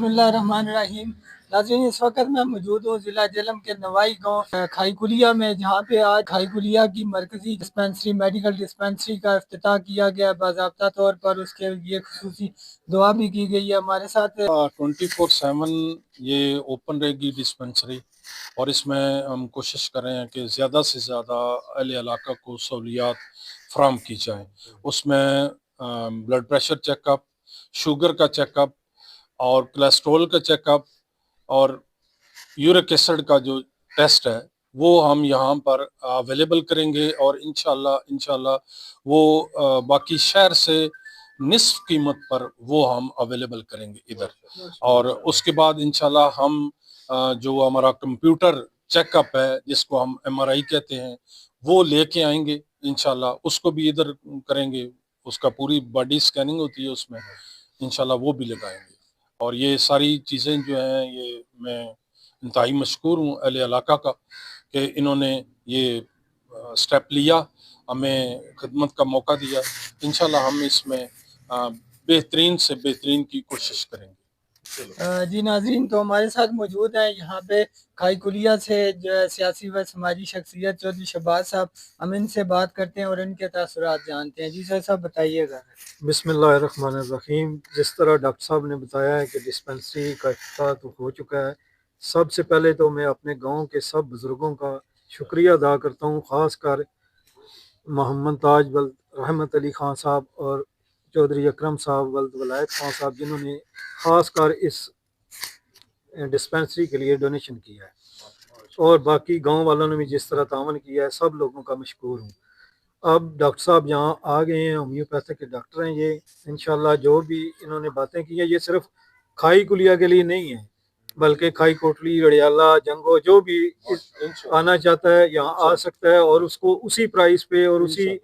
بسم اللہ الرحمن الرحیم۔ ناظرین، اس وقت میں موجود ہوں ضلع جہلم کے نوائی گاؤں کھائی کلیا میں، جہاں پہ آج کھائی کلیا کی مرکزی ڈسپنسری میڈیکل ڈسپنسری کا افتتاح کیا گیا باضابطہ طور پر۔ اس کے لیے خصوصی دعا بھی کی گئی ہے۔ ہمارے ساتھ 24/7 یہ اوپن رہے گی ڈسپنسری، اور اس میں ہم کوشش کر رہے ہیں کہ زیادہ سے زیادہ اہل علاقہ کو سہولیات فراہم کی جائیں۔ اس میں blood pressure check up, sugar کا چیک اپ، اور کولیسٹرول کا چیک اپ، اور یورک ایسڈ کا جو ٹیسٹ ہے وہ ہم یہاں پر اویلیبل کریں گے، اور انشاءاللہ وہ باقی شہر سے نصف قیمت پر وہ ہم اویلیبل کریں گے ادھر۔ اور اس کے بعد انشاءاللہ ہم جو ہمارا کمپیوٹر چیک اپ ہے، جس کو ہم MRI کہتے ہیں، وہ لے کے آئیں گے انشاءاللہ۔ اس کو بھی ادھر کریں گے، اس کا پوری باڈی سکیننگ ہوتی ہے اس میں، انشاءاللہ وہ بھی لگائیں گے۔ اور یہ ساری چیزیں جو ہیں، یہ میں انتہائی مشکور ہوں اہل علاقہ کا کہ انہوں نے یہ سٹیپ لیا، ہمیں خدمت کا موقع دیا۔ انشاءاللہ ہم اس میں بہترین سے بہترین کی کوشش کریں گے۔ جی ناظرین، تو ہمارے ساتھ موجود ہیں یہاں پہ کھائی کلیا سے جو ہے سیاسی و سماجی شخصیت چودھری شہباز صاحب۔ ہم ان سے بات کرتے ہیں اور ان کے تاثرات جانتے ہیں۔ جی سر صاحب بتائیے گا۔ بسم اللہ الرحمن الرحیم۔ جس طرح ڈاکٹر صاحب نے بتایا ہے کہ ڈسپنسری کا افتتاح تو ہو چکا ہے، سب سے پہلے تو میں اپنے گاؤں کے سب بزرگوں کا شکریہ ادا کرتا ہوں، خاص کر محمد تاج ولد رحمت علی خان صاحب اور چودھری اکرم صاحب ولد ولایت خان صاحب، جنہوں نے خاص کر اس ڈسپنسری کے لیے ڈونیشن کیا ہے، اور باقی گاؤں والوں نے بھی جس طرح تعاون کیا ہے، سب لوگوں کا مشکور ہوں۔ اب ڈاکٹر صاحب یہاں آ گئے ہیں، ہومیوپیتھک کے ڈاکٹر ہیں یہ، انشاءاللہ جو بھی انہوں نے باتیں کی ہیں یہ صرف کھائی کلیا کے لیے نہیں ہے، بلکہ کھائی کوٹلی، رڑیالہ، جنگو، جو بھی آنا چاہتا ہے یہاں آ سکتا ہے، اور اس کو اسی پرائس پہ اور اسی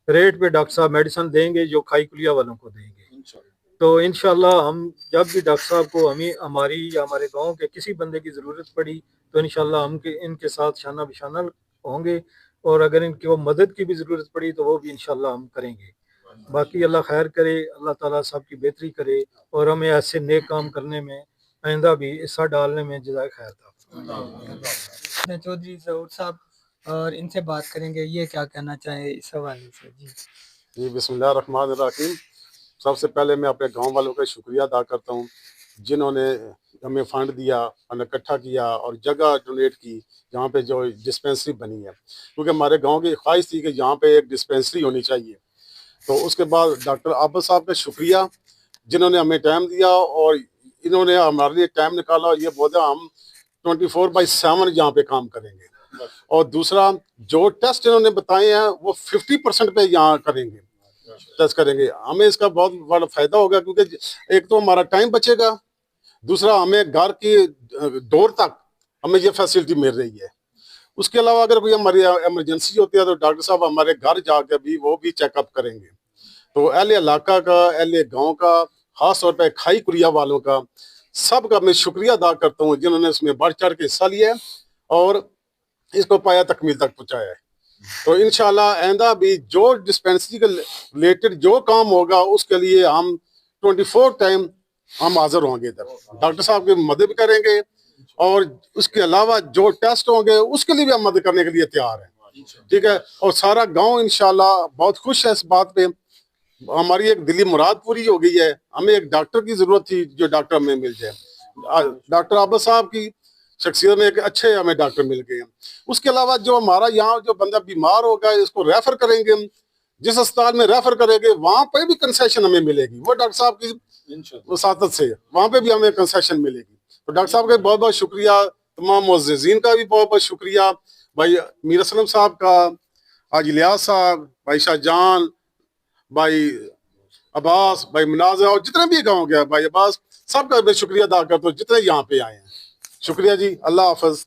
ریٹ پہ ڈاکٹر صاحب میڈیسن دیں گے جو کھائی کلیا والوں کو دیں گے۔ تو انشاءاللہ ہم جب بھی ڈاکٹر صاحب کو ہماری یا ہمارے گاؤں کے کسی بندے کی ضرورت پڑی تو انشاءاللہ ہم ان کے ساتھ شانہ بشانہ ہوں گے، اور اگر ان کی وہ مدد کی بھی ضرورت پڑی تو وہ بھی انشاءاللہ ہم کریں گے۔ باقی اللہ خیر کرے، اللہ تعالیٰ سب کی بہتری کرے، اور ہمیں ایسے نیک کام کرنے میں آئندہ بھی حصہ ڈالنے میں جزائے خیر تھا۔ چودھری ظہور صاحب، اور ان سے بات کریں گے، یہ کیا کہنا چاہیں اس حوالے سے۔ جی بسم اللہ الرحمن الرحیم۔ سب سے پہلے میں اپنے گاؤں والوں کا شکریہ ادا کرتا ہوں، جنہوں نے ہمیں فنڈ دیا، ہمیں اکٹھا کیا اور جگہ ڈونیٹ کی جہاں پہ جو ڈسپنسری بنی ہے، کیونکہ ہمارے گاؤں کی خواہش تھی کہ یہاں پہ ایک ڈسپنسری ہونی چاہیے۔ تو اس کے بعد ڈاکٹر عابد صاحب کا شکریہ، جنہوں نے ہمیں ٹائم دیا اور انہوں نے ہمارے لیے ٹائم نکالا، یہ بولا ہم 24/7 یہاں پہ کام کریں گے۔ اور دوسرا، جو ٹیسٹ انہوں نے بتائے ہیں وہ 50% پہ یہاں کریں گے، ٹیسٹ کریں گے۔ ہمیں اس کا بہت بڑا فائدہ ہوگا، کیونکہ ایک تو ہمارا ٹائم بچے گا، دوسرا ہمیں گھر کی ڈور تک ہمیں یہ فیسلٹی مل رہی ہے۔ اس کے علاوہ اگر کوئی ہماری ایمرجنسی ہوتی ہے تو ڈاکٹر صاحب ہمارے گھر جا کے بھی وہ بھی چیک اپ کریں گے۔ تو اہل علاقہ کا، اہل گاؤں کا، خاص طور پہ کھائی کلیا والوں کا، سب کا میں شکریہ ادا کرتا ہوں جنہوں نے اس میں بڑھ چڑھ کے حصہ لیا ہے اور اس کو پایا تکمیل تک پہنچایا ہے۔ تو انشاءاللہ آئندہ بھی جو ڈسپنسری کے ریلیٹڈ جو کام ہوگا اس کے لیے ہم 24 ٹائم ہم حاضر ہوں گے ادھر، ڈاکٹر صاحب کی مدد کریں گے، اور اس کے علاوہ جو ٹیسٹ ہوں گے اس کے لیے بھی ہم مدد کرنے کے لیے تیار ہیں، ٹھیک ہے۔ اور سارا گاؤں انشاءاللہ بہت خوش ہے اس بات پہ۔ ہماری ایک دلی مراد پوری ہو گئی ہے، ہمیں ایک ڈاکٹر کی ضرورت تھی، جو ڈاکٹر ہمیں مل جائے۔ ڈاکٹر عابد صاحب کی شخصیت میں ایک اچھے ہمیں ڈاکٹر مل گئے ہیں۔ اس کے علاوہ جو ہمارا یہاں جو بندہ بیمار ہوگا اس کو ریفر کریں گے ہم، جس اسپتال میں ریفر کریں گے وہاں پہ بھی کنسیشن ہمیں ملے گی، وہ ڈاکٹر صاحب کی وساطت سے وہاں پہ بھی ہمیں کنسیشن ملے گی۔ تو ڈاکٹر صاحب کا بہت بہت شکریہ، تمام معززین کا بھی بہت بہت شکریہ، بھائی میر اسلم صاحب کا، حاجی الیاس صاحب، بھائی شاہ جان، بھائی عباس، بھائی منازع، اور جتنے بھی گاؤں گیا، بھائی عباس، سب کا میں شکریہ ادا کرتا ہوں جتنے یہاں پہ آئے ہیں۔ شکریہ جی، اللہ حافظ۔